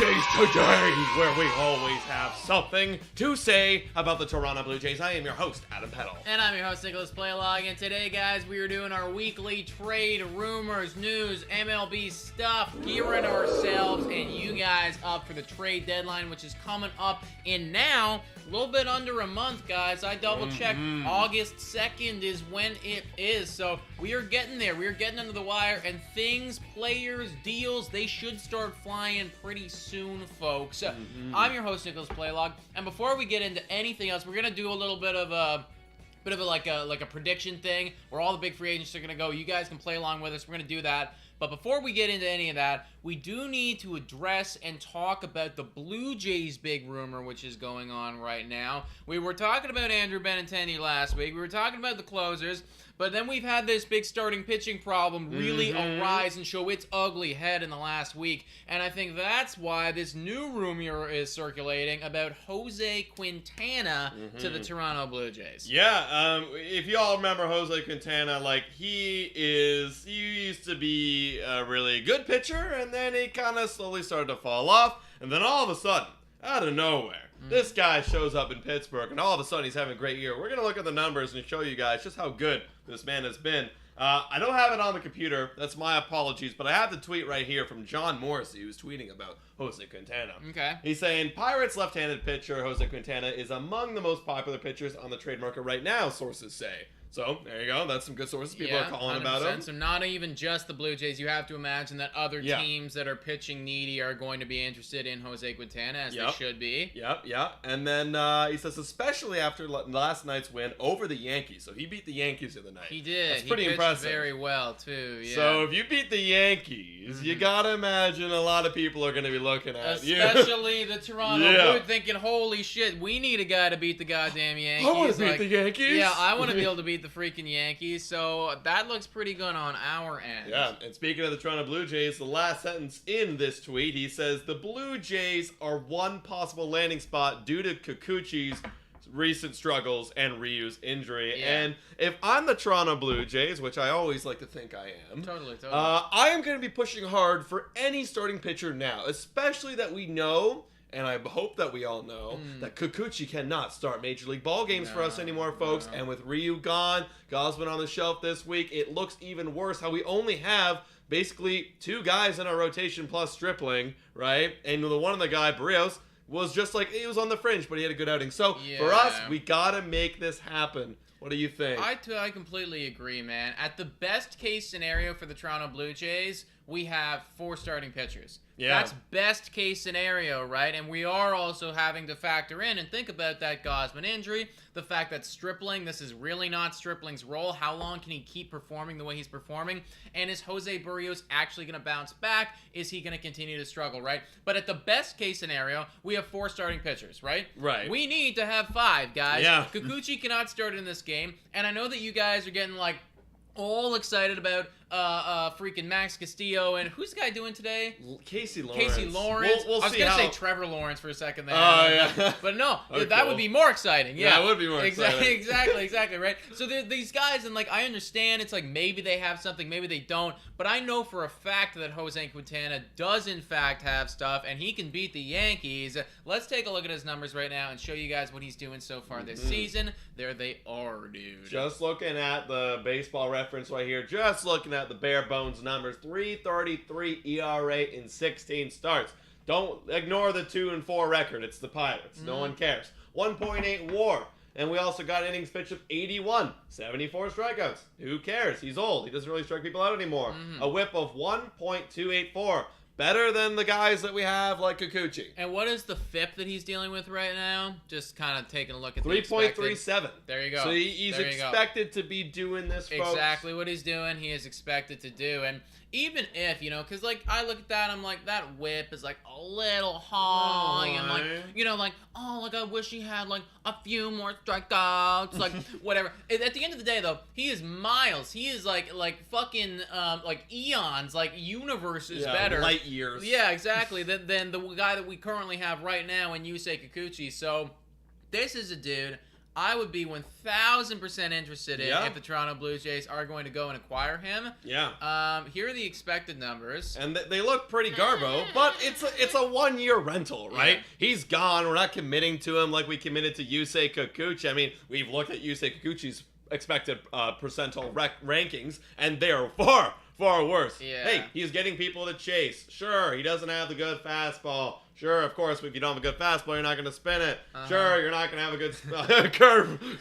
Jays Today, where we always have something to say about the Toronto Blue Jays. I am your host, Adam Peddle. And I'm your host, Nicholas Playlog, and today, guys, we are doing our weekly trade, rumors, news, MLB stuff, gearing ourselves and you guys up for the trade deadline, which is coming up in now, a little bit under a month, guys. I double-checked. August 2nd is when it is, so we are getting there. We are getting under the wire, and things, players, deals, they should start flying pretty soon, folks. I'm your host, Nicholas Playlog, and before we get into anything else, we're gonna do a little bit of a like a prediction thing where all the big free agents are gonna go. You guys can play along with us. We're gonna do that. But before we get into any of that, we do need to address and talk about the Blue Jays' big rumor, which is going on right now. We were talking about Andrew Benintendi last week. We were talking about the closers. But then we've had this big starting pitching problem really arise and show its ugly head in the last week. And I think that's why this new rumor is circulating about Jose Quintana to the Toronto Blue Jays. Yeah, if you all remember Jose Quintana, he used to be a really good pitcher, and then he kind of slowly started to fall off. And then all of a sudden, out of nowhere, this guy shows up in Pittsburgh, and all of a sudden he's having a great year. We're going to look at the numbers and show you guys just how good this man has been. I don't have it on the computer. That's my apologies, but I have the tweet right here from John Morrissey, who's tweeting about Jose Quintana. Okay. He's saying, Pirates left-handed pitcher Jose Quintana is among the most popular pitchers on the trade market right now, sources say. So, there you go. That's some good sources. People are calling about him. So not even just the Blue Jays. You have to imagine that other teams that are pitching needy are going to be interested in Jose Quintana, as they should be. Yep. And then he says, especially after last night's win over the Yankees. So he beat the Yankees the other night. He did. That's pretty impressive. Very well, too. Yeah. So if you beat the Yankees, you got to imagine a lot of people are going to be looking at you. Especially the Toronto Blue, thinking, holy shit, we need a guy to beat the goddamn Yankees. I want to beat the Yankees. Yeah, I want to be able to beat the freaking Yankees, so that looks pretty good on our end. Yeah, and speaking of the Toronto Blue Jays, the last sentence in this tweet, he says, the Blue Jays are one possible landing spot due to Kikuchi's recent struggles and Ryu's injury. And if I'm the Toronto Blue Jays, which I always like to think I am, totally. I am going to be pushing hard for any starting pitcher now, especially that we know, and I hope that we all know, that Kikuchi cannot start Major League ball games for us anymore, folks. And with Ryu gone, Gosman on the shelf this week, it looks even worse how we only have basically two guys in our rotation plus Stripling, right? And the one of the guy, Barrios, was just like, he was on the fringe, but he had a good outing. So for us, we got to make this happen. What do you think? I completely agree, man. At the best case scenario for the Toronto Blue Jays, we have 4 starting pitchers. Yeah. That's best case scenario, right? And we are also having to factor in and think about that Gosman injury, the fact that Stripling, this is really not Stripling's role. How long can he keep performing the way he's performing? And is Jose Barrios actually going to bounce back? Is he going to continue to struggle, right? But at the best case scenario, we have 4 starting pitchers, right? Right. We need to have 5, guys. Yeah. Kikuchi cannot start in this game, and I know that you guys are getting all excited about freaking Max Castillo, and who's the guy doing today? Casey Lawrence. We'll I was going to say Trevor Lawrence for a second there. Oh, yeah. But no, that would be more exciting. Yeah, that would be more exciting. Exactly, right? So these guys, and I understand it's maybe they have something, maybe they don't, but I know for a fact that Jose Quintana does in fact have stuff, and he can beat the Yankees. Let's take a look at his numbers right now and show you guys what he's doing so far this season. There they are, dude. Just looking at the baseball reference right here, just looking at the bare bones numbers, 3.33 ERA in 16 starts. Don't ignore the 2-4 record. It's the Pirates. No one cares. 1.8 WAR. And we also got innings pitched of 81, 74 strikeouts. Who cares? He's old. He doesn't really strike people out anymore. A whip of 1.284. Better than the guys that we have like Kikuchi. And what is the FIP that he's dealing with right now? Just kind of taking a look at 3.37. There you go. So he's expected to be doing this, folks. Exactly what he's doing, he is expected to do. And even if, because, I look at that, I'm like, that whip is, a little high. And, I wish he had, a few more strikeouts. Whatever. At the end of the day, though, he is miles. He is, fucking, eons. Universes better. Light years. Yeah, exactly. Than the guy that we currently have right now in Yusei Kikuchi. So, this is a dude I would be 1,000% interested in if the Toronto Blue Jays are going to go and acquire him. Yeah. Here are the expected numbers. And they look pretty garbo, but it's a 1-year rental, right? Yeah. He's gone. We're not committing to him like we committed to Yusei Kikuchi. I mean, we've looked at Yusei Kikuchi's expected percentile rankings, and they are far worse. Yeah. Hey, he's getting people to chase. Sure, he doesn't have the good fastball. Sure, of course, if you don't have a good fastball, you're not going to spin it. Sure, you're not going to have a good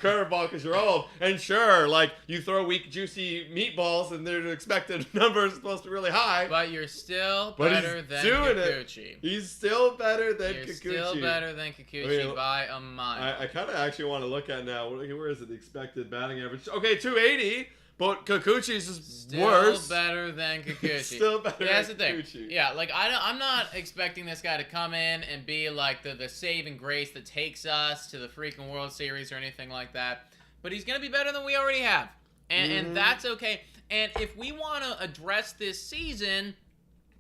curveball because you're old. And sure, like, you throw weak, juicy meatballs and their expected number is supposed to be really high. But you're still better than Kikuchi. He's still better than Kikuchi. You're still better than Kikuchi by a mile. I kind of actually want to look at now. Where is it? The expected batting average. Okay, 280. But Kikuchi's is worse. Still better than Kikuchi. Still better than Kikuchi. Yeah, like I'm not expecting this guy to come in and be like the saving grace that takes us to the freaking World Series or anything like that. But he's gonna be better than we already have, and that's okay. And if we want to address this season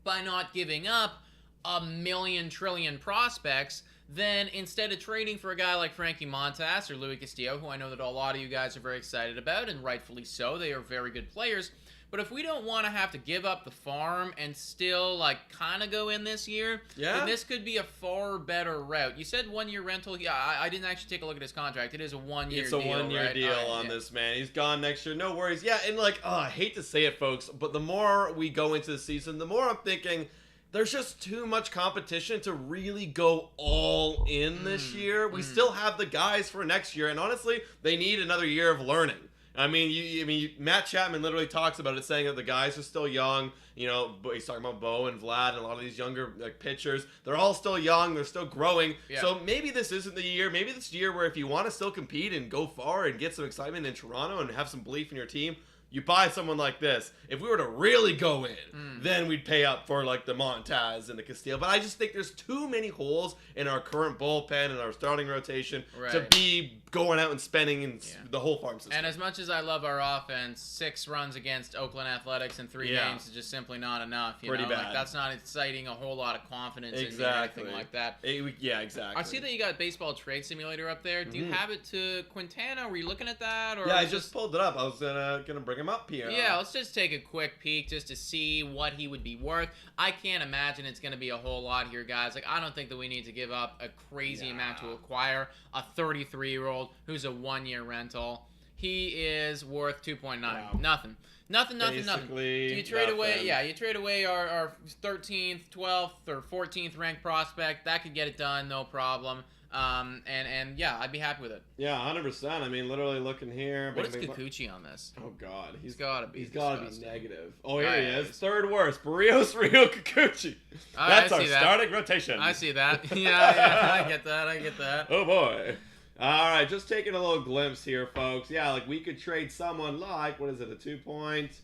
by not giving up a million trillion prospects, then instead of trading for a guy like Frankie Montas or Louis Castillo, who I know that a lot of you guys are very excited about, and rightfully so, they are very good players. But if we don't want to have to give up the farm and still, like, kind of go in this year, then this could be a far better route. You said 1-year rental. Yeah, I didn't actually take a look at his contract. It is a 1-year deal. It's a 1-year deal on this, man. He's gone next year. No worries. Yeah, and, like, I hate to say it, folks, but the more we go into the season, the more I'm thinking there's just too much competition to really go all in this year. We still have the guys for next year, and honestly, they need another year of learning. I mean, Matt Chapman literally talks about it, saying that the guys are still young. You know, he's talking about Bo and Vlad and a lot of these younger pitchers. They're all still young. They're still growing. Yeah. So maybe this isn't the year. Maybe this year where if you want to still compete and go far and get some excitement in Toronto and have some belief in your team, you buy someone like this. If we were to really go in, then we'd pay up for like the Montaz and the Castillo. But I just think there's too many holes in our current bullpen and our starting rotation to be going out and spending in the whole farm system. And as much as I love our offense, 6 runs against Oakland Athletics in 3 games is just simply not enough. Pretty bad. Like, that's not inciting a whole lot of confidence in anything like that. Yeah, exactly. I see that you got Baseball Trade Simulator up there. Do you have it to Quintana? Were you looking at that? Or yeah, I just pulled it up. I was gonna bring him up here. Yeah, let's just take a quick peek just to see what he would be worth. I can't imagine it's going to be a whole lot here, guys. Like, I don't think that we need to give up a crazy amount to acquire a 33-year-old who's a 1-year rental. He is worth 2.9. Wow. Nothing. Nothing. Do you trade away? Yeah, you trade away our 13th, 12th, or 14th ranked prospect. That could get it done, no problem. And yeah, I'd be happy with it. Yeah, 100%. I mean, literally looking here. What is Kikuchi on this? Oh God, he's gotta be. He's gotta be negative. Oh, here he is. Third worst. Barrios, Rio, Kikuchi. That's our starting rotation. I see that. Yeah, I get that. Oh boy. All right, just taking a little glimpse here, folks. Yeah, like we could trade someone like, what is it, a 2-point?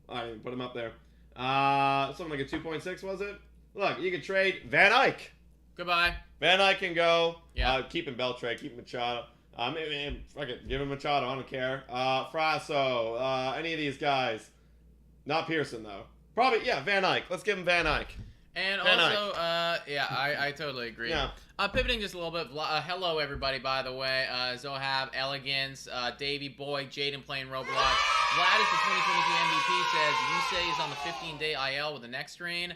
I didn't put him up there. Something like a 2.6, was it? Look, you could trade Van Eyck. Goodbye. Van Eyck can go. Yeah. Keeping Beltre, keep Machado. Fuck it, give him Machado. I don't care. Frasso, any of these guys. Not Pearson though. Probably Van Eyck. Let's give him Van Eyck. And also, I totally agree. Yeah. Pivoting just a little bit. Hello, everybody, by the way. Zohab, Elegance, Davey Boy, Jaden playing Roblox. Vlad is the 2022 MVP, says Yusei is on the 15-day IL with a neck strain.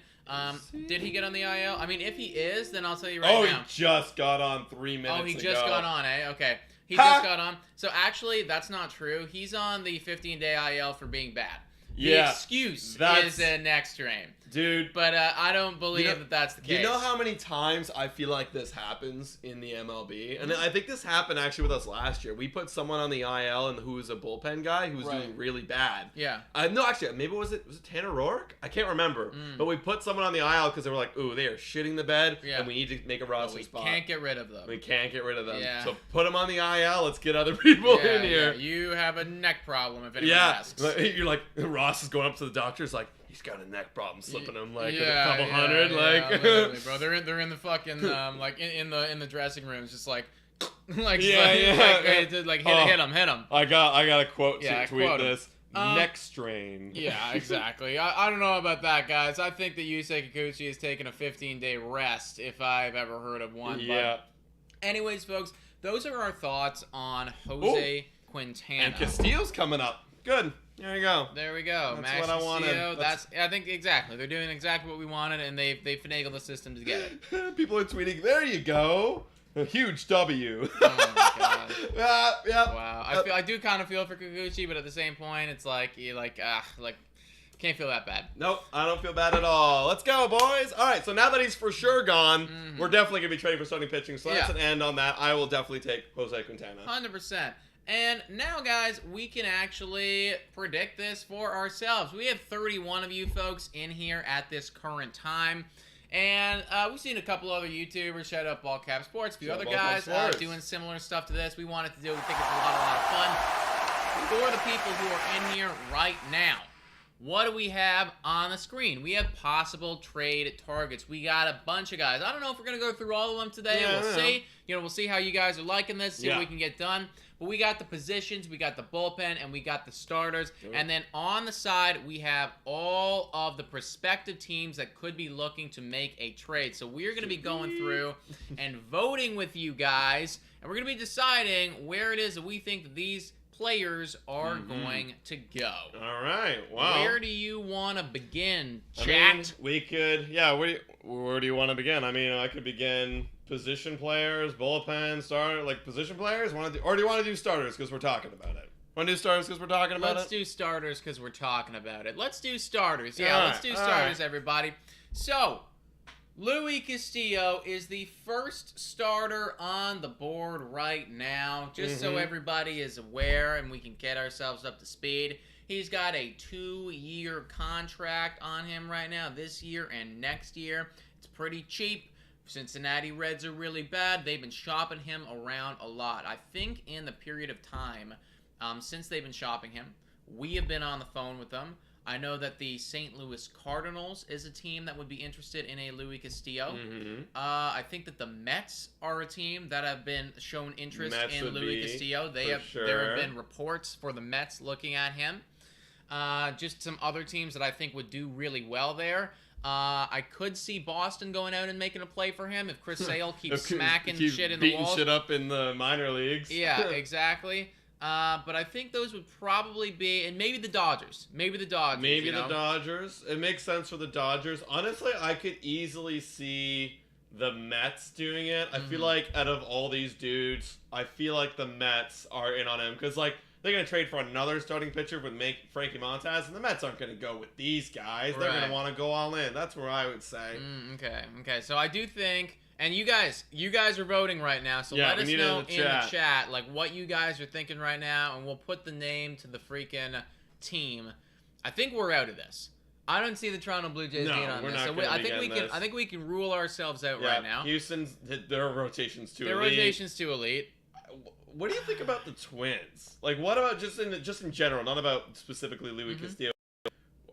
Did he get on the IL? I mean, if he is, then I'll tell you right now. Oh, he just got on 3 minutes ago. Oh, he just got on, eh? Okay. He just got on. So, actually, that's not true. He's on the 15-day IL for being bad. The excuse is a neck strain. Dude. But I don't believe that that's the case. You know how many times I feel like this happens in the MLB? And I think this happened actually with us last year. We put someone on the IL and who was a bullpen guy who was doing really bad. Yeah. No, actually, maybe was it Tanner Roark? I can't remember. But we put someone on the IL because they were like, ooh, they are shitting the bed and we need to make a roster spot. We can't get rid of them. We can't get rid of them. Yeah. So put them on the IL. Let's get other people in here. Yeah. You have a neck problem if anyone asks. You're like, Ross is going up to the doctor's like, he's got a neck problem, slipping him like a couple hundred, like. Literally, bro. They're in the fucking like in the dressing rooms, just like hit him. I got a quote to tweet this. Neck strain. Yeah, exactly. I don't know about that, guys. I think that Yusei Kikuchi has taken a 15-day rest, if I've ever heard of one. Yeah. But anyways, folks, those are our thoughts on Jose Quintana. And Castillo's coming up. Good. There you go. There we go. That's Max what I wanted. Castillo, I think exactly. They're doing exactly what we wanted, and they finagled the system to get it. People are tweeting, there you go. A huge W. Oh my god. Yeah. Wow. I do kind of feel for Kikuchi, but at the same point, it's like can't feel that bad. Nope, I don't feel bad at all. Let's go, boys. All right, so now that he's for sure gone, we're definitely going to be trading for starting pitching. So that's an end on that. I will definitely take Jose Quintana. 100%. And now, guys, we can actually predict this for ourselves. We have 31 of you folks in here at this current time. And we've seen a couple other YouTubers, shout out Ball Cap Sports, a few other guys doing similar stuff to this. We wanted to do it. We think it's a lot of fun. For the people who are in here right now, what do we have on the screen? We have possible trade targets. We got a bunch of guys. I don't know if we're going to go through all of them today. We'll see. We'll see how you guys are liking this, see what we can get done. But we got the positions, we got the bullpen, and we got the starters. And then on the side, we have all of the prospective teams that could be looking to make a trade. So we're going to be going through and voting with you guys. And we're going to be deciding where it is that we think that these players are going to go. All right. Wow. Where do you want to begin, chat? I mean, we could, where do you want to begin? I mean, I could begin position players, bullpen, starter, like position players. Or do you want to do starters because we're talking about it? Want to do starters because we're talking about Let's do starters because we're talking about it. Let's do starters. Yeah, let's do starters, everybody. So, Luis Castillo is the first starter on the board right now, just so everybody is aware and we can get ourselves up to speed. He's got a 2-year contract on him right now, this year and next year. It's pretty cheap. Cincinnati Reds are really bad. They've been shopping him around a lot. I think in the period of time since they've been shopping him, we have been on the phone with them. I know that the St. Louis Cardinals is a team that would be interested in a Luis Castillo. I think that the Mets are a team that have been shown interest in Luis Castillo. There have been reports for the Mets looking at him. Just some other teams that I think would do really well there. I could see Boston going out and making a play for him if Chris Sale keeps smacking shit in the walls. Beating shit up in the minor leagues. Yeah, exactly. But I think those would probably be, and maybe the Dodgers. Maybe the Dodgers. It makes sense for the Dodgers. Honestly, I could easily see the Mets doing it. I feel like out of all these dudes, I feel like the Mets are in on him because they're going to trade for another starting pitcher with Frankie Montas, and the Mets aren't going to go with these guys. They're going to want to go all in. That's where I would say. Okay. So I do think, and you guys are voting right now, so let us know in the chat what you guys are thinking right now, and we'll put the name to the freaking team. I think we're out of this. I don't see the Toronto Blue Jays being on this. So I think we can rule ourselves out right now. Houston's their rotation's too elite. Their rotation's too elite. What do you think about the Twins? What about just in general, not about specifically Luis Castillo?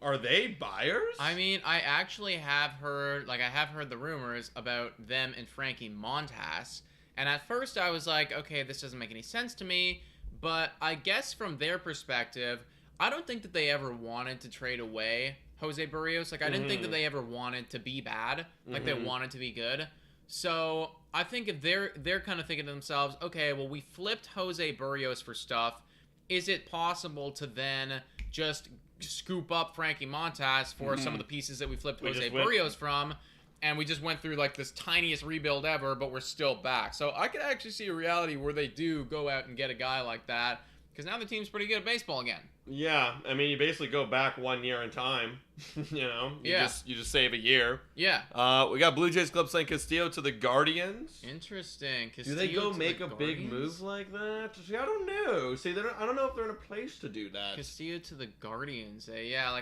Are they buyers? I mean, I actually have heard, the rumors about them and Frankie Montas, and at first I was like, okay, this doesn't make any sense to me, but I guess from their perspective, I don't think that they ever wanted to trade away Jose Barrios. I didn't think that they ever wanted to be bad. They wanted to be good. So I think if they're kind of thinking to themselves, okay, well, we flipped Jose Barrios for stuff. Is it possible to then just scoop up Frankie Montas for some of the pieces that we flipped Jose Barrios from? And we just went through this tiniest rebuild ever, but we're still back. So I could actually see a reality where they do go out and get a guy like that. Because now the team's pretty good at baseball again. Yeah, I mean, you basically go back 1 year in time. You just save a year. Yeah. We got Blue Jays Club saying Castillo to the Guardians. Interesting. Do they go make a big move like that? See, I don't know. See, I don't know if they're in a place to do that. Castillo to the Guardians. Yeah,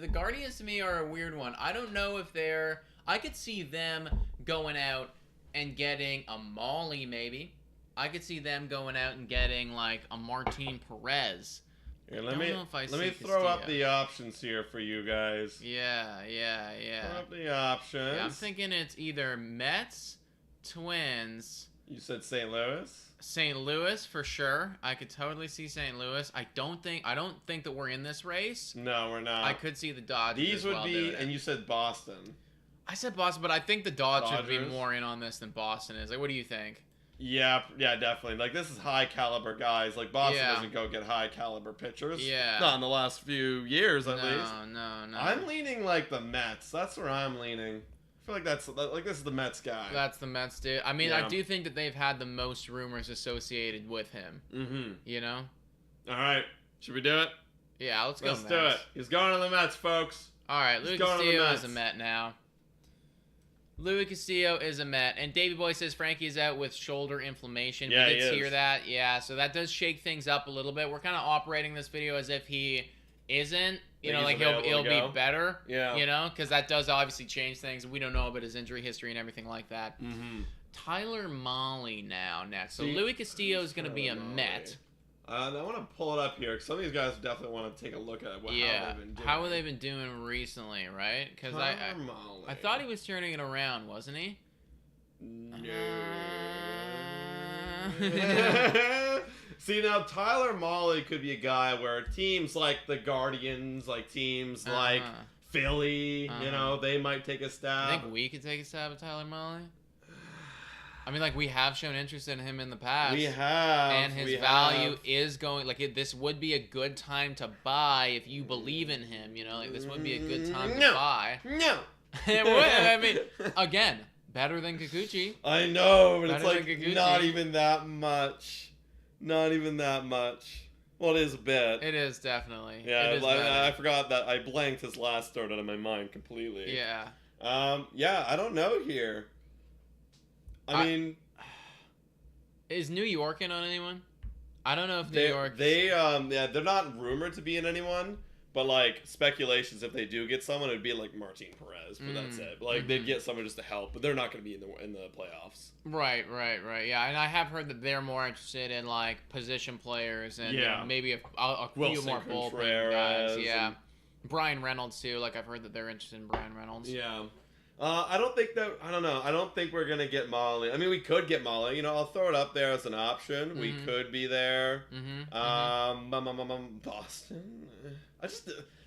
the Guardians to me are a weird one. I don't know if they're. I could see them going out and getting a Molly maybe. I could see them going out and getting a Martin Perez. Here, let me throw up the options here for you guys. Yeah. Throw up the options. Yeah, I'm thinking it's either Mets, Twins. You said St. Louis? St. Louis for sure. I could totally see St. Louis. I don't think that we're in this race. No, we're not. I could see the Dodgers. These would be, and you said Boston. I said Boston, but I think the Dodgers would be more in on this than Boston is. What do you think? Yeah, definitely. Like, this is high caliber guys. Like, Boston doesn't go get high caliber pitchers. Yeah. Not in the last few years, at least. No. I'm leaning like the Mets. That's where I'm leaning. I feel like this is the Mets guy. That's the Mets, dude. I mean, I do think that they've had the most rumors associated with him. Mm-hmm. You know? All right. Should we do it? Yeah, let's go Let's do it. He's going to the Mets, folks. All right, Louis Castillo is a Met now. Louis Castillo is a Met, and Davey Boy says Frankie is out with shoulder inflammation. Yeah, we did hear that. Yeah, so that does shake things up a little bit. We're kind of operating this video as if he isn't. You know, like he'll be better. Yeah. You know, because that does obviously change things. We don't know about his injury history and everything like that. Mm-hmm. Tyler Mahle now next. So Louis Castillo is going to be a Met. I want to pull it up here because some of these guys definitely want to take a look at how they've been doing. How have they been doing recently, right? Because I thought he was turning it around, wasn't he? No. See, now Tyler Mahle could be a guy where teams like the Guardians, like teams like Philly, you know, they might take a stab. I think we could take a stab at Tyler Mahle. I mean, like, we have shown interest in him in the past. We have. And his value is going, like, this would be a good time to buy if you believe in him, you know? Like, this would be a good time to buy. No. It would. I mean, again, better than Kikuchi. I know, but better it's like not even that much. Not even that much. Well, it is a bit. It is, definitely. Yeah, I forgot that. I blanked his last start out of my mind completely. Yeah. Yeah, I don't know here. I mean, is New York in on anyone? I don't know if New York. They're not rumored to be in anyone, but like speculations if they do get someone, it'd be like Martin Perez, but that's it. Like they'd get someone just to help, but they're not going to be in the playoffs. Right. Yeah, and I have heard that they're more interested in like position players and maybe a few more bullpen guys. Yeah, Brian Reynolds too. Like I've heard that they're interested in Brian Reynolds. Yeah. I don't think that. I don't know. I don't think we're gonna get Mahle. I mean, we could get Mahle. You know, I'll throw it up there as an option. We could be there. Boston.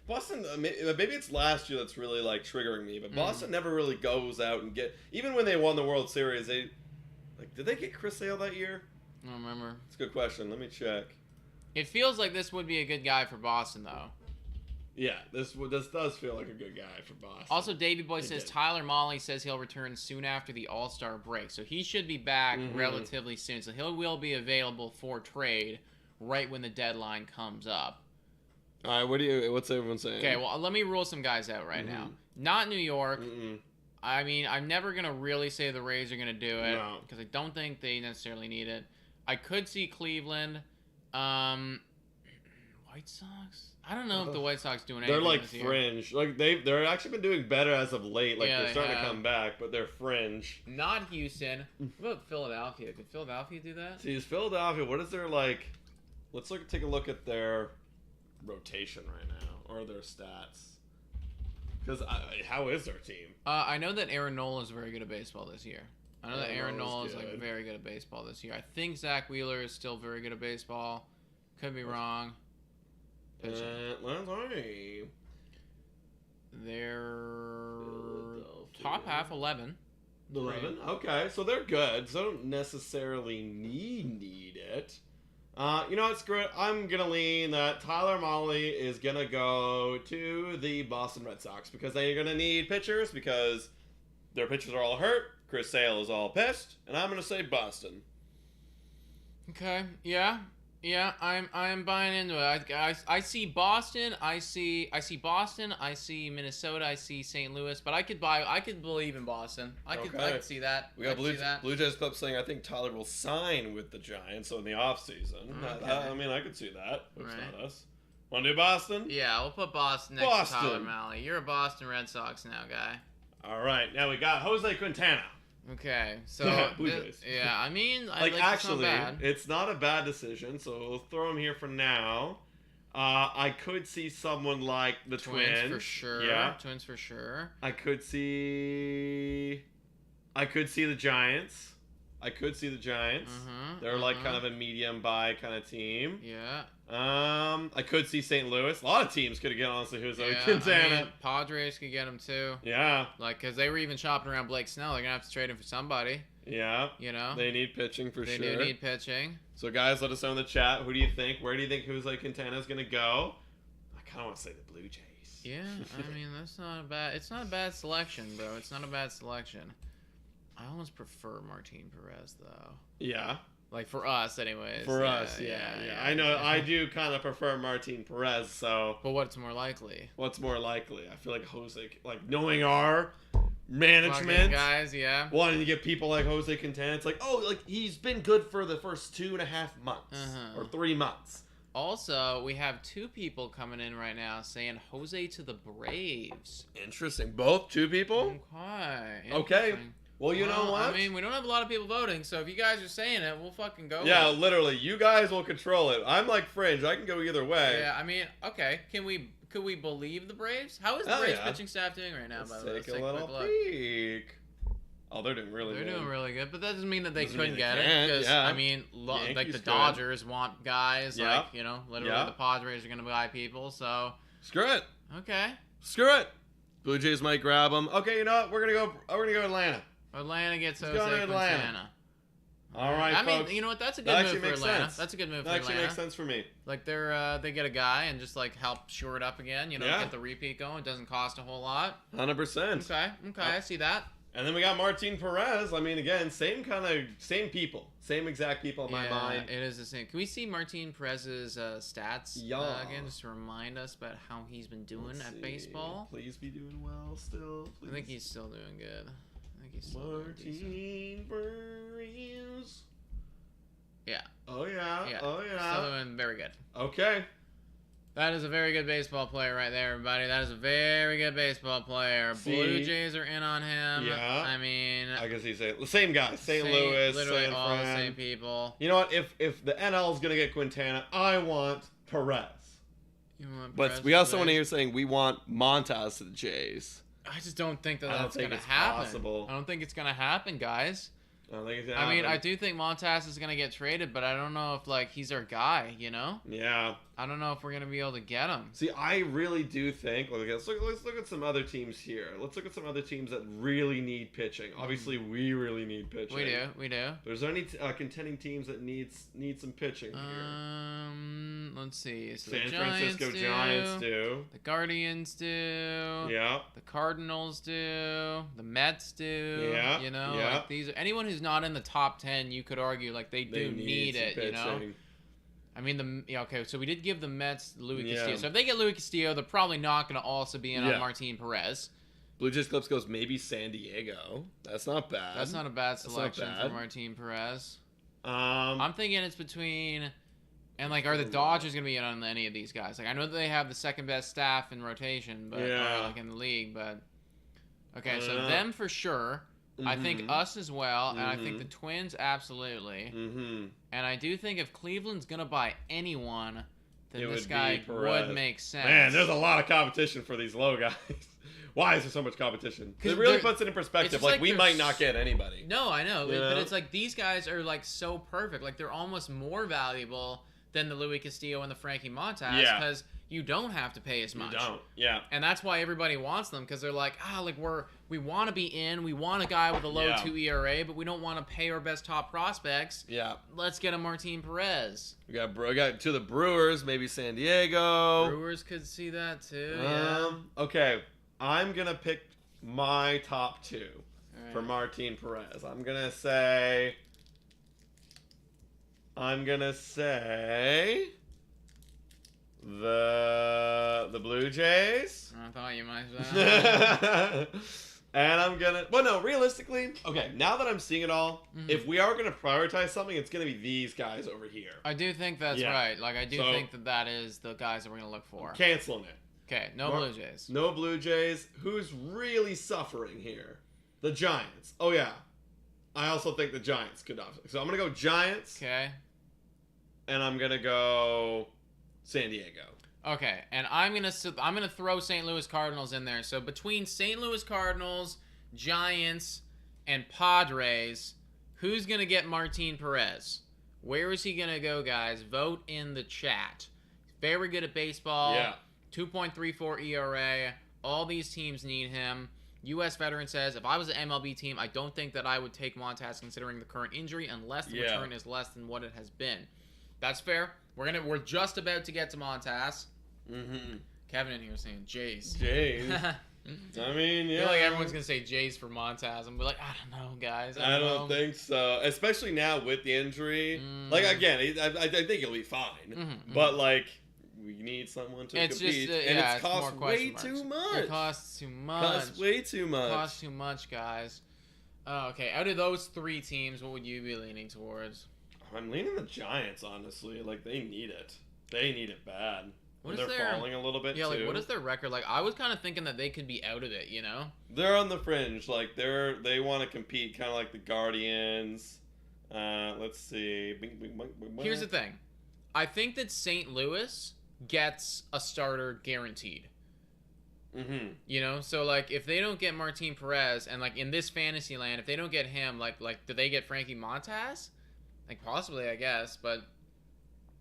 Boston. Maybe it's last year that's really like triggering me. But Boston never really goes out and get. Even when they won the World Series, did they get Chris Sale that year? I don't remember. It's a good question. Let me check. It feels like this would be a good guy for Boston, though. Yeah, this does feel like a good guy for Boston. Also, Davey Boy says Tyler Mahle says he'll return soon after the All-Star break. So he should be back relatively soon. So he will be available for trade right when the deadline comes up. All right, what's everyone saying? Okay, well, let me rule some guys out right now. Not New York. I mean, I'm never going to really say the Rays are going to do it because I don't think they necessarily need it. I could see Cleveland. White Sox? I don't know if the White Sox doing anything. They're like this fringe. Year. Like they're actually been doing better as of late. Like they're starting to come back, but they're fringe. Not Houston. What about Philadelphia? Could Philadelphia do that? See, is Philadelphia? What is their like? Let's take a look at their rotation right now or their stats. Because how is their team? I know that Aaron Nola is very good at baseball this year. I know that Aaron Nola is like very good at baseball this year. I think Zach Wheeler is still very good at baseball. Could be wrong. They're top half 11. 11? Okay, so they're good. So I don't necessarily need it. You know, it's great. I'm going to lean that Tyler Mahle is going to go to the Boston Red Sox because they're going to need pitchers because their pitchers are all hurt. Chris Sale is all pissed. And I'm going to say Boston. Okay, yeah. Yeah, I'm buying into it. I see Boston. I see Boston. I see Minnesota. I see St. Louis. But I could believe in Boston. I could see that. We got Blue Jays Club saying I think Tyler will sign with the Giants in the offseason. Okay. I mean, I could see that. It's not us. Want to do Boston? Yeah, we'll put Boston next to Tyler Mahle. You're a Boston Red Sox now, guy. All right, now we got Jose Quintana. Okay, so Blue Jays. Yeah, I mean, actually, it's not a bad decision. So we'll throw him here for now. I could see someone like the Twins for sure. Yeah, Twins for sure. I could see the Giants. I could see the Giants. They're like kind of a medium buy kind of team. Yeah. I could see St. Louis. A lot of teams could get honestly Jose Quintana. I mean, Padres could get him too. Yeah. Like, because they were even shopping around Blake Snell. They're going to have to trade him for somebody. Yeah. You know? They need pitching for sure. They do need pitching. So, guys, let us know in the chat. Who do you think? Where do you think Jose Quintana is going to go? I kind of want to say the Blue Jays. Yeah, I mean, that's not a bad... It's not a bad selection, bro. It's not a bad selection. I almost prefer Martin Perez, though. Yeah. Like, for us, anyways. For us, yeah. I know, I do kind of prefer Martin Perez, so... But what's more likely? What's more likely? I feel like Jose... Like, knowing our management... Fucking guys, yeah. Wanting to get people like Jose Quintana, it's like, oh, like, he's been good for the first 2.5 months. Or 3 months. Also, we have 2 people coming in right now saying Jose to the Braves. Interesting. Both 2 people? Okay. Well, you know what? I mean, we don't have a lot of people voting, so if you guys are saying it, we'll fucking go Yeah, with it. Literally. You guys will control it. I'm like Fringe. I can go either way. Yeah, I mean, okay. Could we believe the Braves? How is the Braves pitching staff doing right now, by the way? Let's take a little peek. Oh, they're doing really good. They're doing really good, but that doesn't mean that they couldn't get it. Because, I mean, like the Dodgers want guys, like, you know, literally the Padres are going to buy people, so. Screw it. Okay. Screw it. Blue Jays might grab them. Okay, you know what? We're going to go Atlanta. Atlanta gets Jose Quintana. All right, I folks. mean, you know what? That's a good move for Atlanta. Sense. That's a good move for Atlanta. That actually makes sense for me. Like they get a guy and just like help shore it up again. You know, get the repeat going. It doesn't cost a whole lot. 100%. Okay, I see that. And then we got Martin Perez. I mean, again, same people, same exact people in my mind. It is the same. Can we see Martin Perez's stats again, just to remind us about how he's been doing at baseball? Please be doing well still. Please. I think he's still doing good. Martin Perez. Yeah. Oh yeah. Still doing very good. Okay. That is a very good baseball player right there, everybody. That is a very good baseball player. Blue Jays are in on him. Yeah. I mean, I guess he's the same guy. St. Louis, literally San all Fran. the same people. You know what? If the NL is gonna get Quintana, I want Perez. You want Perez, but we also want to hear saying we want Montas to the Jays. I just don't think that's gonna happen. Possible. I don't think it's gonna happen, guys. I don't think it's gonna happen. I mean, I do think Montas is gonna get traded, but I don't know if like he's our guy. You know? Yeah. I don't know if we're gonna be able to get him. See, I really do think. Let's look at some other teams here. Let's look at some other teams that really need pitching. Obviously, we really need pitching. We do. There's any contending teams that need some pitching here. Let's see. So San Francisco Giants do. The Guardians do. Yeah. The Cardinals do. The Mets do. Yeah. You know, like these. Anyone who's not in the top 10, you could argue like they do need it. Pitching. You know. I mean, okay, so we did give the Mets Louis Castillo. So if they get Louis Castillo, they're probably not going to also be in on Martin Perez. Blue Jays Clips goes maybe San Diego. That's not bad. That's not a bad selection for Martin Perez. I'm thinking it's between... And, like, are the Dodgers going to be in on any of these guys? Like, I know that they have the second best staff in rotation, but or, like, in the league, but... Okay, so them for sure... I think us as well, and I think the Twins absolutely. And I do think if Cleveland's gonna buy anyone, then this guy would make sense. Man, there's a lot of competition for these low guys. Why is there so much competition? It really puts it in perspective. Like we might not get anybody. No, I know, but it's like these guys are like so perfect. Like they're almost more valuable than the Louis Castillo and the Frankie Montas because you don't have to pay as much. You don't, yeah. And that's why everybody wants them because they're like, like we want to be in, we want a guy with a low 2 ERA, but we don't want to pay our best top prospects. Yeah. Let's get a Martin Perez. We got to the Brewers, maybe San Diego. Brewers could see that too. Okay, I'm gonna pick my top 2 for Martin Perez. I'm gonna say. The Blue Jays. I thought you might say. And I'm gonna... Well, no, realistically... Okay, now that I'm seeing it all, if we are going to prioritize something, it's going to be these guys over here. I do think that's right. Like, I do think that is the guys that we're going to look for. Canceling it. Okay, no Blue Jays. No Blue Jays. Who's really suffering here? The Giants. Oh, yeah. I also think the Giants could... So I'm going to go Giants. Okay. And I'm going to go San Diego. Okay, and I'm gonna throw St. Louis Cardinals in there. So between St. Louis Cardinals, Giants, and Padres, Who's going to get Martin Perez? Where is he going to go, guys? Vote in the chat. Very good at baseball. Yeah. 2.34 ERA. All these teams need him. U.S. veteran says, if I was an MLB team, I don't think that I would take Montas considering the current injury unless the return is less than what it has been. That's fair. We're just about to get to Montas. Mm-hmm. Kevin in here saying Jays. Jays. I mean, yeah. I feel like everyone's going to say Jays for Montas. I'm like, I don't know, guys. I don't think so. Especially now with the injury. Like, again, I think he'll be fine. But, like, we need someone to compete. And it's cost way too much. It costs too much. Costs way too much. It costs too much, guys. Okay, out of those 3 teams, what would you be leaning towards? I'm leaning the Giants, honestly. Like, they need it. They need it bad. They're falling a little bit, like, too. what is their record? Like, I was kind of thinking that they could be out of it, you know? They're on the fringe. Like, they want to compete kind of like the Guardians. Let's see. Here's the thing. I think that St. Louis gets a starter guaranteed. Mm-hmm. You know? So, like, if they don't get Martin Perez, and, like, in this fantasy land, if they don't get him, like do they get Frankie Montas? Like, possibly, I guess, but...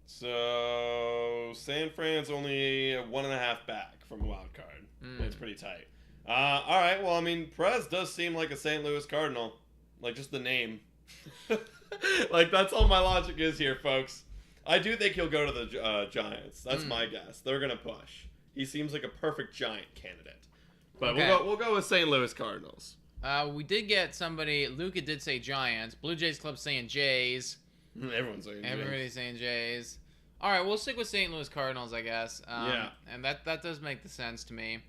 So, San Fran's only 1.5 back from a wild card. It's pretty tight. All right, well, I mean, Perez does seem like a St. Louis Cardinal. Like, just the name. Like, that's all my logic is here, folks. I do think he'll go to the Giants. That's my guess. They're going to push. He seems like a perfect Giant candidate. But we'll go with St. Louis Cardinals. We did get somebody... Luca did say Giants. Blue Jays Club saying Jays. Everyone's saying Jays. Everybody's saying Jays. All right, we'll stick with St. Louis Cardinals, I guess. Yeah. And that does make the sense to me.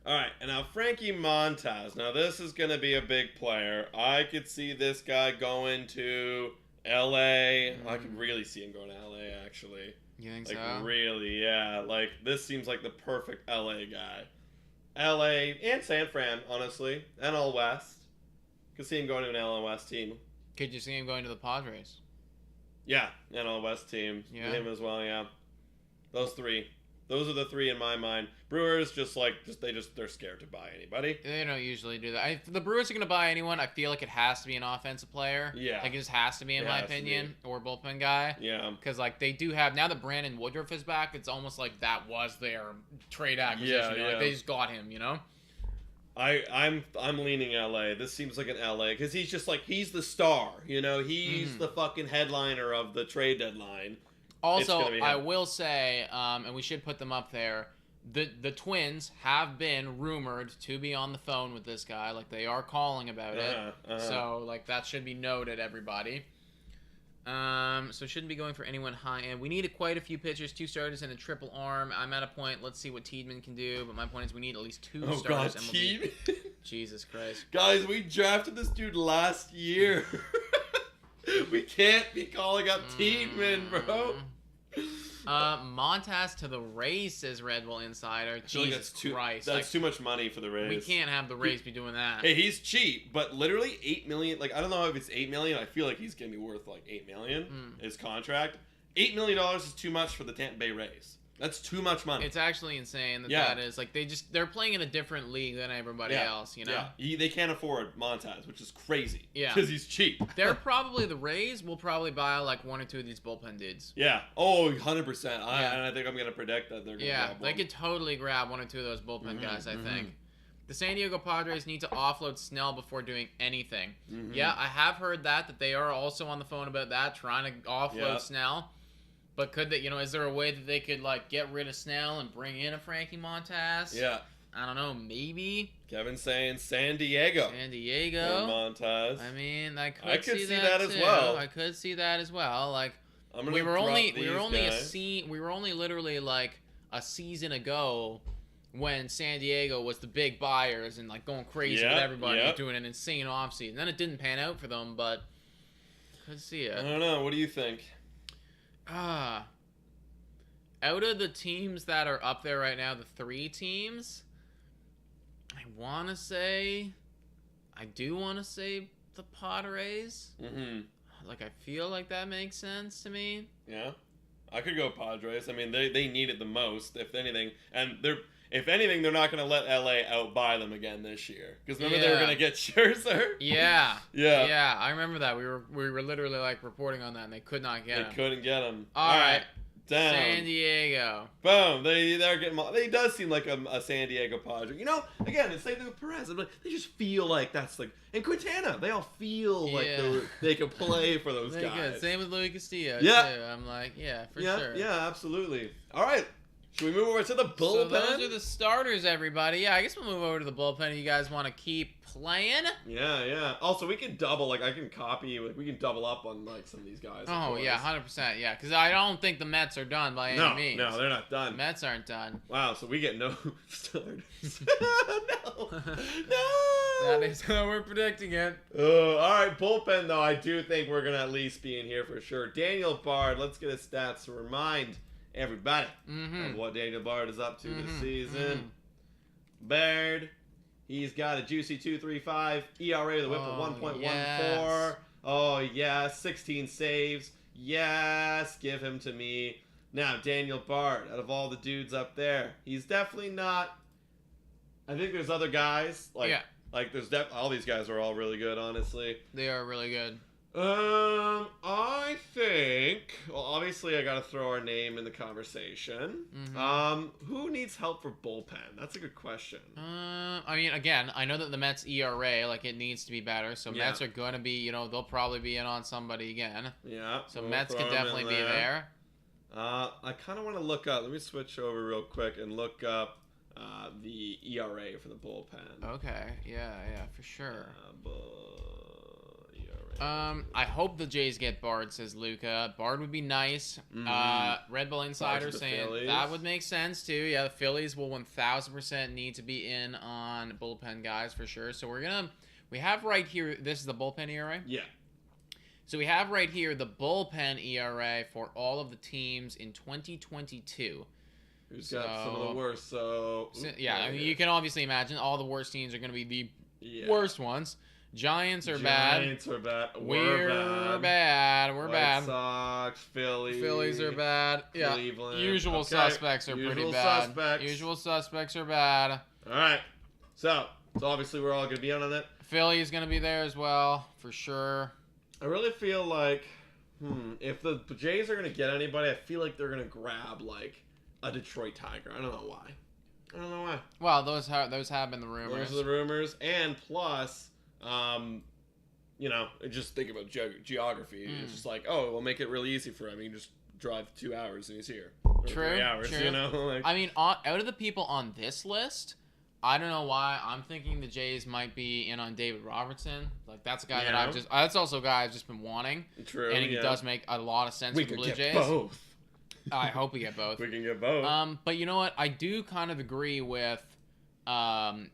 All right, and now Frankie Montas. Now, this is going to be a big player. I could see this guy going to L.A. I could really see him going to L.A., actually. You think like, so? Really, yeah. Like, this seems like the perfect L.A. guy. L.A. and San Fran, honestly. NL West. Could see him going to an NL West team. Could you see him going to the Padres? Yeah, NL West team. Yeah. Him as well, yeah. Those 3. Those are the 3 in my mind. Brewers they're scared to buy anybody. They don't usually do that. If the Brewers are going to buy anyone, I feel like it has to be an offensive player. Yeah. Like, it just has to be, in my opinion, or bullpen guy. Yeah. Because, like, they do have, now that Brandon Woodruff is back, it's almost like that was their trade acquisition. Yeah. Like, they just got him, you know? I'm leaning LA. This seems like an LA because he's just like he's the star, you know. He's the fucking headliner of the trade deadline. Also, I will say, and we should put them up there. The Twins have been rumored to be on the phone with this guy. Like, they are calling about it. So, like, that should be noted, everybody. So shouldn't be going for anyone high end. We need quite a few pitchers, 2 starters and a triple arm. I'm at a point. Let's see what Tiedemann can do. But my point is, we need at least 2 starters. God, Tiedemann! Jesus Christ, guys, we drafted this dude last year. We can't be calling up Tiedemann, bro. Montas to the Rays, says Red Bull Insider. Jesus Christ. That's too much money for the Rays. We can't have the Rays be doing that. Hey, he's cheap, but literally $8 million. Like, I don't know if it's $8 million. I feel like he's going to be worth like $8 million. His contract. $8 million is too much for the Tampa Bay Rays. That's too much money. It's actually insane that is. Like, they're playing in a different league than everybody else, you know? Yeah, they can't afford Montas, which is crazy. Yeah. Because he's cheap. They're probably, the Rays will probably buy, like, 1 or 2 of these bullpen dudes. Yeah. Oh, 100%. And I think I'm going to predict that they're going to grab one. They could totally grab 1 or 2 of those bullpen guys, I think. The San Diego Padres need to offload Snell before doing anything. Yeah, I have heard that they are also on the phone about that, trying to offload Snell. But could they, is there a way that they could, like, get rid of Snell and bring in a Frankie Montas? Yeah. I don't know, maybe. Kevin's saying San Diego. San Diego. And Montas. I mean, I could see that too. as well. I could see that as well. Like, we were only literally like a season ago when San Diego was the big buyers and like going crazy with everybody, doing an insane offseason. Then it didn't pan out for them, but could see it. I don't know. What do you think? Out of the teams that are up there right now, the 3 teams, I do want to say the Padres. Like, I feel like that makes sense to me. Yeah. I could go Padres. I mean, they need it the most, if anything. And if anything, they're not going to let LA outbuy them again this year. Because remember they were going to get Scherzer? Yeah. Yeah. Yeah, I remember that. We were literally like reporting on that, and they could not get him. They couldn't get him. All right. Down. San Diego. Boom. They're getting. They does seem like a San Diego Padre. You know, again, it's same thing with Perez. They just feel like that's like, and Quintana. They all feel like they can play for those guys. Good. Same with Louis Castillo. Yeah. Too. I'm like, for sure. Yeah, absolutely. All right. Should we move over to the bullpen? So those are the starters, everybody. Yeah, I guess we'll move over to the bullpen if you guys want to keep playing. Yeah. Also, we can double, I can copy, we can double up on, some of these guys. Oh, yeah, 100%, yeah. Because I don't think the Mets are done by any means. No, they're not done. The Mets aren't done. Wow, so we get no starters. No. That is how we're predicting it. All right, bullpen, though, I do think we're going to at least be in here for sure. Daniel Bard, let's get his stats to remind everybody of what Daniel Bard is up to this season. Bard, he's got a juicy 2.35 ERA with a whip of 1.14. Yes. Oh yeah, 16 saves. Yes, give him to me. Now Daniel Bard, out of all the dudes up there, he's definitely not. I think there's other guys there's all these guys are all really good, honestly. They are really good. I think. Well, obviously, I got to throw our name in the conversation. Who needs help for bullpen? That's a good question. I mean, again, I know that the Mets ERA, it needs to be better. So Mets are going to be, they'll probably be in on somebody again. Yeah. So Mets could definitely be there. I kind of want to look up. Let me switch over real quick and look up the ERA for the bullpen. Okay. Yeah, for sure. ERA. I hope the Jays get Bard, says Luca. Bard would be nice. Red Bull Insider saying Phillies. that would make sense too. Yeah, the Phillies will 1000% need to be in on bullpen guys for sure. So we have right here, this is the bullpen ERA? Yeah. So we have right here the bullpen ERA for all of the teams in 2022. Who's got some of the worst, I mean, you can obviously imagine all the worst teams are going to be the worst ones. Giants are bad. Giants are bad. We're bad. We're bad. White Sox, Phillies. Phillies are bad. Yeah. Cleveland. Usual suspects are pretty bad. Usual suspects are bad. All right. So obviously we're all going to be on it. Philly's going to be there as well, for sure. I really feel like, if the Jays are going to get anybody, I feel like they're going to grab, a Detroit Tiger. I don't know why. Well, those have been the rumors. Those are the rumors. And plus, just think about geography. It's just we'll make it really easy for him. He can just drive 2 hours and he's here. Or True. 3 hours, true. I mean, out of the people on this list, I don't know why I'm thinking the Jays might be in on David Robertson. That's a guy that that's also a guy I've just been wanting. True. And he does make a lot of sense for the Blue Jays. Both. I hope we get both. We can get both. But you know what? I do kind of agree with Red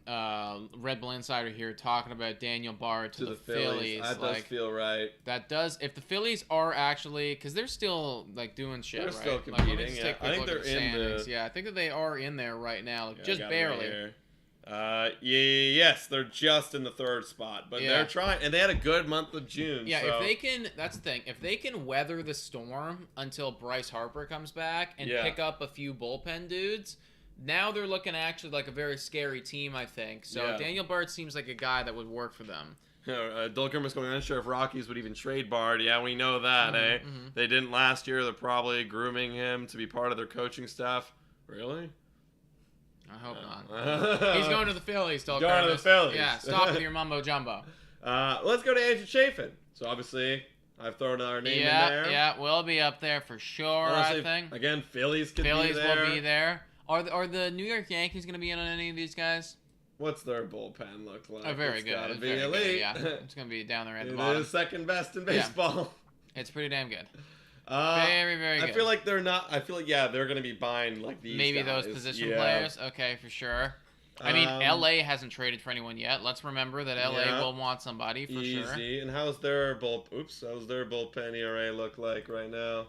Bull Insider here talking about Daniel Bard to the Phillies. That does feel right. That does. If the Phillies are actually, because they're still doing shit, they're right? still competing. I think they're in the. Yeah, I think that they are in there right now, just barely. Yes, they're just in the third spot, but they're trying, and they had a good month of June. Yeah, so. if they can, that's the thing. If they can weather the storm until Bryce Harper comes back and pick up a few bullpen dudes, now they're looking actually like a very scary team, I think. So Daniel Bard seems like a guy that would work for them. Dulcrum was going, I'm not sure if Rockies would even trade Bard. Yeah, we know that, They didn't last year. They're probably grooming him to be part of their coaching staff. Really? I hope not. He's going to the Phillies, Dulcrum. Going to the Phillies. Yeah, stop with your mumbo jumbo. Let's go to Andrew Chafin. So obviously, I've thrown our name in there. Yeah, we'll be up there for sure, I think. Again, Phillies could be there. Phillies will be there. Are the New York Yankees going to be in on any of these guys? What's their bullpen look like? Oh, very good. Gotta it's be very elite. good, yeah. It's going to be down there at the bottom. It is second best in baseball. Yeah. It's pretty damn good. Very, very good. I feel like they're not. I feel like they're going to be buying these. Maybe guys. those position players. Okay, for sure. I mean, LA hasn't traded for anyone yet. Let's remember that LA will want somebody for sure. Easy. And how's their bullpen ERA look like right now?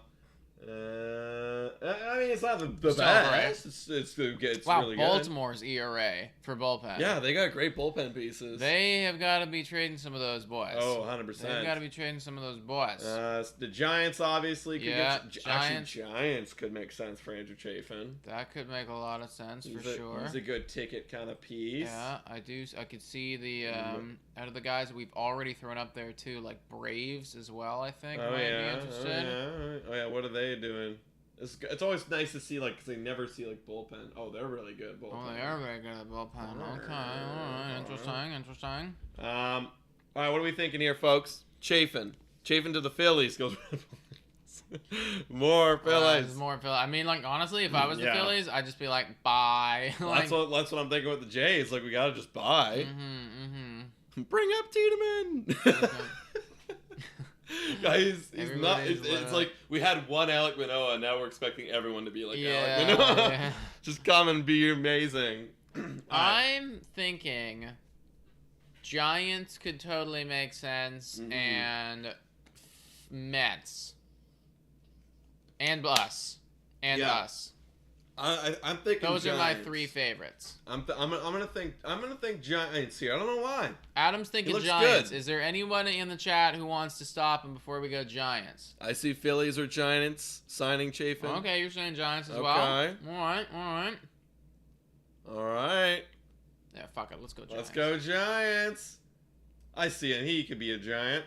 I mean, it's not the best. Right. It's Wow, really Baltimore's ERA for bullpen. good. Yeah, they got great bullpen pieces. They have got to be trading some of those boys. Oh, 100%. They've got to be trading some of those boys. The Giants obviously could Giants. Actually, Giants could make sense for Andrew Chafin. That could make a lot of sense for sure. He's a good ticket kind of piece. Yeah, I do. I could see the out of the guys that we've already thrown up there too, like Braves as well. I think might be interested. Oh yeah. What are they doing? It's always nice to see, like, because they never see, like, bullpen. Oh, they're really good bullpen. Oh, they are very good at bullpen. Okay, all right, interesting. All right, what are we thinking here, folks? Chafin to the Phillies goes. More Phillies. More Phillies. I mean, like, honestly, if I was the Phillies, I'd just be like, bye. Like, that's what I'm thinking with the Jays. Like, we gotta just buy. Bring up Tiedemann. Okay. Guys, he's not. It's like we had one Alek Manoah, and now we're expecting everyone to be like Alek Manoah. Yeah. Just come and be amazing. I'm thinking Giants could totally make sense, and Mets, and us, I'm thinking those Giants. are my three favorites. I'm gonna think Giants here. I don't know why. Adam's thinking Giants. Good. Is there anyone in the chat who wants to stop him before we go Giants? I see Phillies or Giants signing Chafin. Okay, you're saying Giants as well. Okay. All right. Yeah, fuck it. Let's go Giants. Let's go Giants. I see him. He could be a Giant.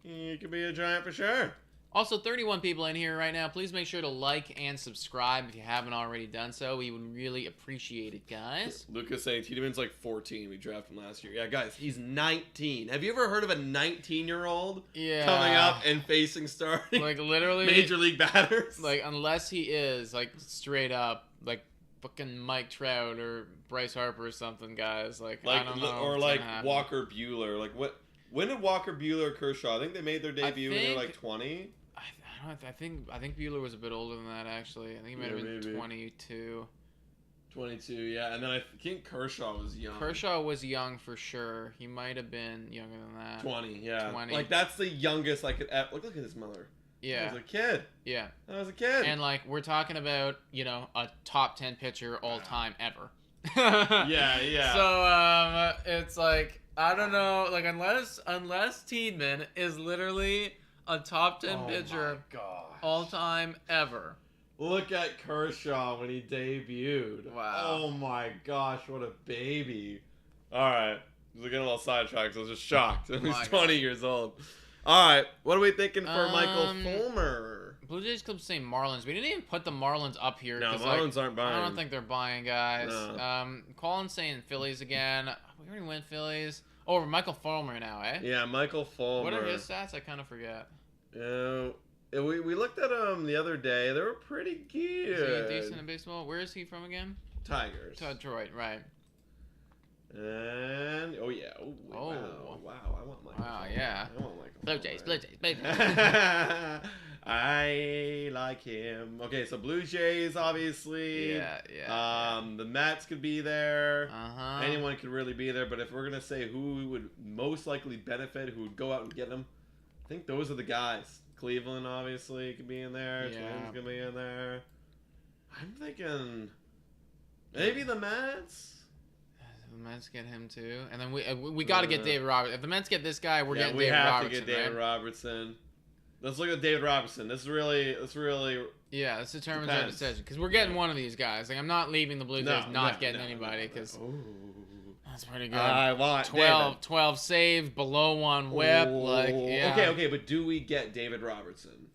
He could be a Giant for sure. Also, 31 people in here right now. Please make sure to like and subscribe if you haven't already done so. We would really appreciate it, guys. Lucas saying Tiedemann's like 14. We drafted him last year. Yeah, guys, he's 19. Have you ever heard of a 19-year-old coming up and facing starting like literally major league batters? Like, unless he is like straight up like fucking Mike Trout or Bryce Harper or something, guys. Like I don't know. Or like Walker Buehler. Like what? When did Walker Buehler or Kershaw? I think they made their debut when they were like 20. I think Buehler was a bit older than that, actually. I think he might have been 22. 22, yeah. And then I think Kershaw was young. Kershaw was young for sure. He might have been younger than that. 20, yeah. 20. Like, that's the youngest I could ever... Look at his mother. Yeah. I was a kid. Yeah. I was a kid. And, like, we're talking about, you know, a top 10 pitcher all time ever. Yeah. So, it's like, I don't know. Like, unless Tiedemann is literally... a top 10 pitcher all time ever. Look at Kershaw when he debuted. Wow. Oh my gosh, what a baby. Alright. We're getting a little sidetracked, so I was just shocked. He's 20 years old. Alright, what are we thinking for Michael Fulmer? Blue Jays Club saying Marlins. We didn't even put the Marlins up here. No, Marlins aren't buying. I don't think they're buying, guys. No. Colin's saying Phillies again. We already went Phillies. Oh, we're Michael Fulmer now, eh? Yeah, Michael Fulmer. What are his stats? I kind of forget. We looked at them the other day. They were pretty good. Is he decent in baseball? Where is he from again? Tigers. Detroit, right. And wow. I want Michael. Wow, yeah. I want Michael. Blue Jays. I like him. Okay, so Blue Jays, obviously. Yeah. The Mets could be there. Uh-huh. Anyone could really be there. But if we're gonna say who would most likely benefit, who would go out and get them, I think those are the guys. Cleveland, obviously, could be in there. Yeah. Twins could be in there. I'm thinking maybe the Mets. The Mets get him too, and then we got to get David Robertson. If the Mets get this guy, we're getting David Robertson. We have to get David Robertson. Let's look at David Robertson. This really. Yeah, this determines our decision because we're getting one of these guys. Like I'm not leaving the Blue Jays, getting anybody because. That's pretty good. I want 12 save, below 1 whip. Like, yeah. Okay, but do we get David Robertson?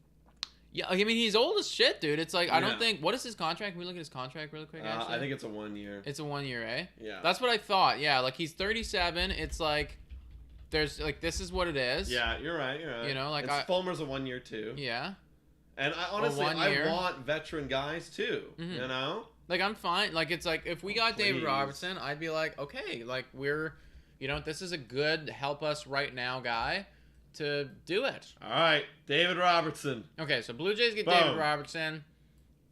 Yeah, I mean, he's old as shit, dude. It's like, I don't think... What is his contract? Can we look at his contract really quick, actually? I think it's a 1 year. It's a 1 year, eh? Yeah. That's what I thought. Yeah, like, he's 37. It's like, there's, like, this is what it is. Yeah, you're right. You know, like... Fulmer's a 1 year, too. Yeah. And honestly, I want veteran guys, too. Mm-hmm. You know? Like, I'm fine. Like, it's like, if we got David Robertson, I'd be like, okay, like, we're, you know, this is a good help us right now guy to do it. All right, David Robertson. Okay, so Blue Jays get David Robertson,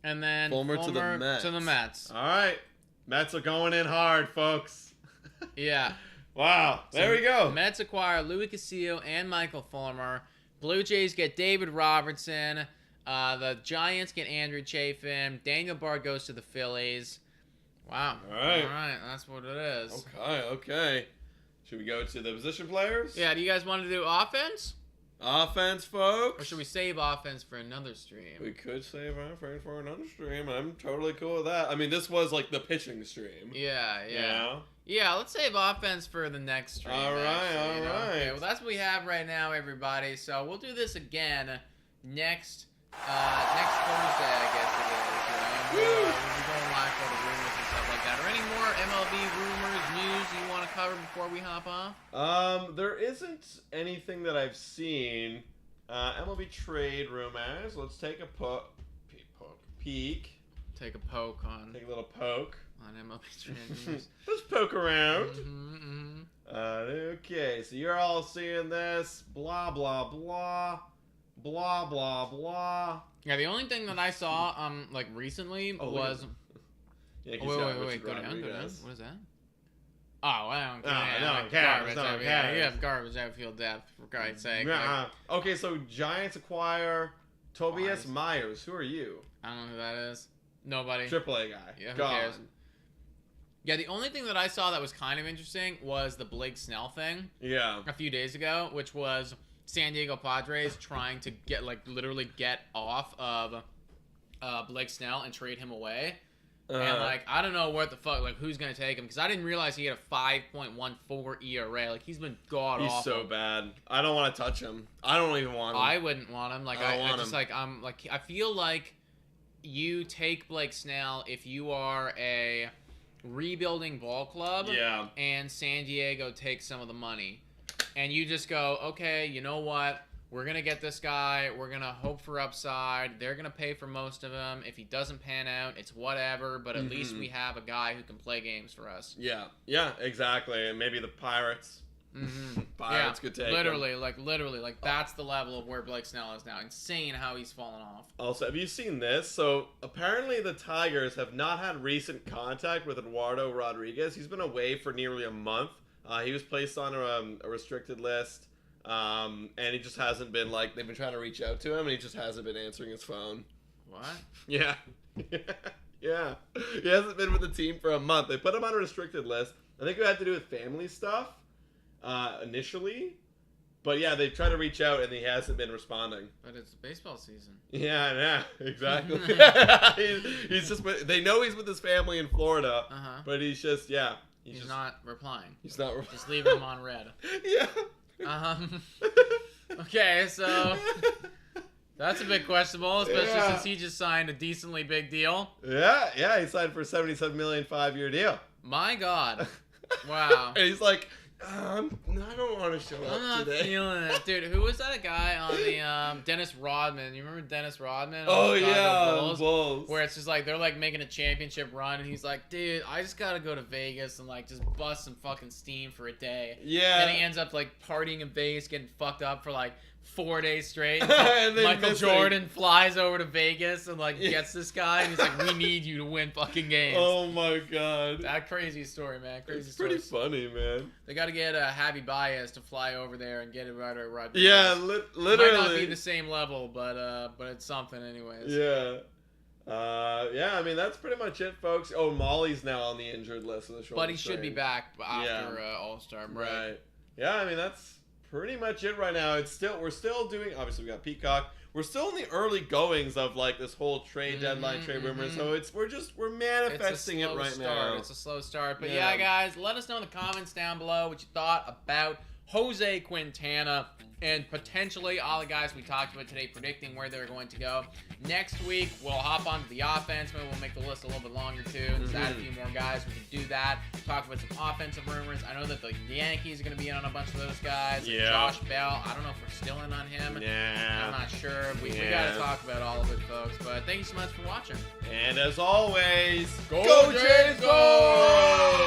and then Fulmer to the Mets. All right, Mets are going in hard, folks. Yeah. Wow, there we go. Mets acquire Louis Castillo and Michael Fulmer. Blue Jays get David Robertson. The Giants get Andrew Chafin. Daniel Bard goes to the Phillies. Wow. All right. All right. That's what it is. Okay. Should we go to the position players? Yeah. Do you guys want to do offense? Offense, folks. Or should we save offense for another stream? We could save offense for another stream. I'm totally cool with that. I mean, this was like the pitching stream. Yeah. Yeah, let's save offense for the next stream. All right. Okay, well, that's what we have right now, everybody. So we'll do this again next Thursday, I guess it is. We'll be going live for the rumors and stuff like that. Are any more MLB rumors, news you want to cover before we hop off? There isn't anything that I've seen. MLB trade rumors. Let's take a peek. Take a poke on. Take a little poke. On MLB trade rumors. Let's poke around. Mm-hmm. Okay, so you're all seeing this. Blah, blah, blah. Blah, blah, blah. Yeah, the only thing that I saw, like recently was. Yeah, wait, go down. What is that? Oh, well, garbage. You have garbage outfield depth, for Christ's sake. Okay, so Giants acquire Tobias Myers. Who are you? I don't know who that is. Nobody. AAA guy. Yeah, who cares? Yeah, the only thing that I saw that was kind of interesting was the Blake Snell thing. Yeah. A few days ago, which was San Diego Padres trying to literally get off of Blake Snell and trade him away. And, I don't know what the fuck, who's going to take him. Because I didn't realize he had a 5.14 ERA. He's been god-awful. He's so bad. I don't want to touch him. I don't even want him. I wouldn't want him. I feel like you take Blake Snell if you are a rebuilding ball club. Yeah. And San Diego takes some of the money. And you just go, okay, you know what? We're going to get this guy. We're going to hope for upside. They're going to pay for most of him. If he doesn't pan out, it's whatever. But at least we have a guy who can play games for us. Yeah, exactly. And maybe the Pirates. Pirates could take him. Literally. That's the level of where Blake Snell is now. Insane how he's fallen off. Also, have you seen this? So, apparently the Tigers have not had recent contact with Eduardo Rodriguez. He's been away for nearly a month. He was placed on a restricted list. And he just hasn't been, they've been trying to reach out to him, and he just hasn't been answering his phone. What? Yeah. Yeah. He hasn't been with the team for a month. They put him on a restricted list. I think it had to do with family stuff, initially. But yeah, they've tried to reach out, and he hasn't been responding. But it's baseball season. Yeah, exactly. He's just, they know he's with his family in Florida, but he's just, He's just not replying. He's not replying. Just leave him on red. Yeah. Okay, so that's a bit questionable, especially since he just signed a decently big deal. Yeah, he signed for a $77 million 5-year deal. My God. Wow. And he's like, I don't want to show up today. I'm not feeling it. Dude, who was that guy on the Dennis Rodman? You remember Dennis Rodman? Oh, yeah, Bulls. Where it's just they're making a championship run, and he's like, dude, I just gotta go to Vegas and just bust some fucking steam for a day. Yeah. And he ends up partying in Vegas, getting fucked up for 4 days straight. And then Michael Jordan flies over to Vegas and gets this guy, and he's like, we need you to win fucking games. Oh my God. That crazy story, man. Crazy it's story. Pretty funny, man. They got to get Javi Baez to fly over there and get Eduardo Rodriguez. Yeah, literally. It might not be the same level, but it's something anyways. Yeah. I mean, that's pretty much it, folks. Oh, Molly's now on the injured list of the shoulder But he should be back after All-Star break. Right. Yeah, I mean, that's pretty much it right now. We're still doing, obviously we got Peacock. We're still in the early goings of this whole trade deadline, trade rumors. So we're manifesting it right now. It's a slow start. But yeah, guys, let us know in the comments down below what you thought about Jose Quintana and potentially all the guys we talked about today, predicting where they're going to go. Next week, we'll hop onto the offense. Maybe we'll make the list a little bit longer, too. Just add a few more guys. We can do that. Talk about some offensive rumors. I know that the Yankees are going to be in on a bunch of those guys. Yeah. Josh Bell. I don't know if we're still in on him. Nah. I'm not sure. We got to talk about all of it, folks. But thank you so much for watching. And as always, go Jays, go!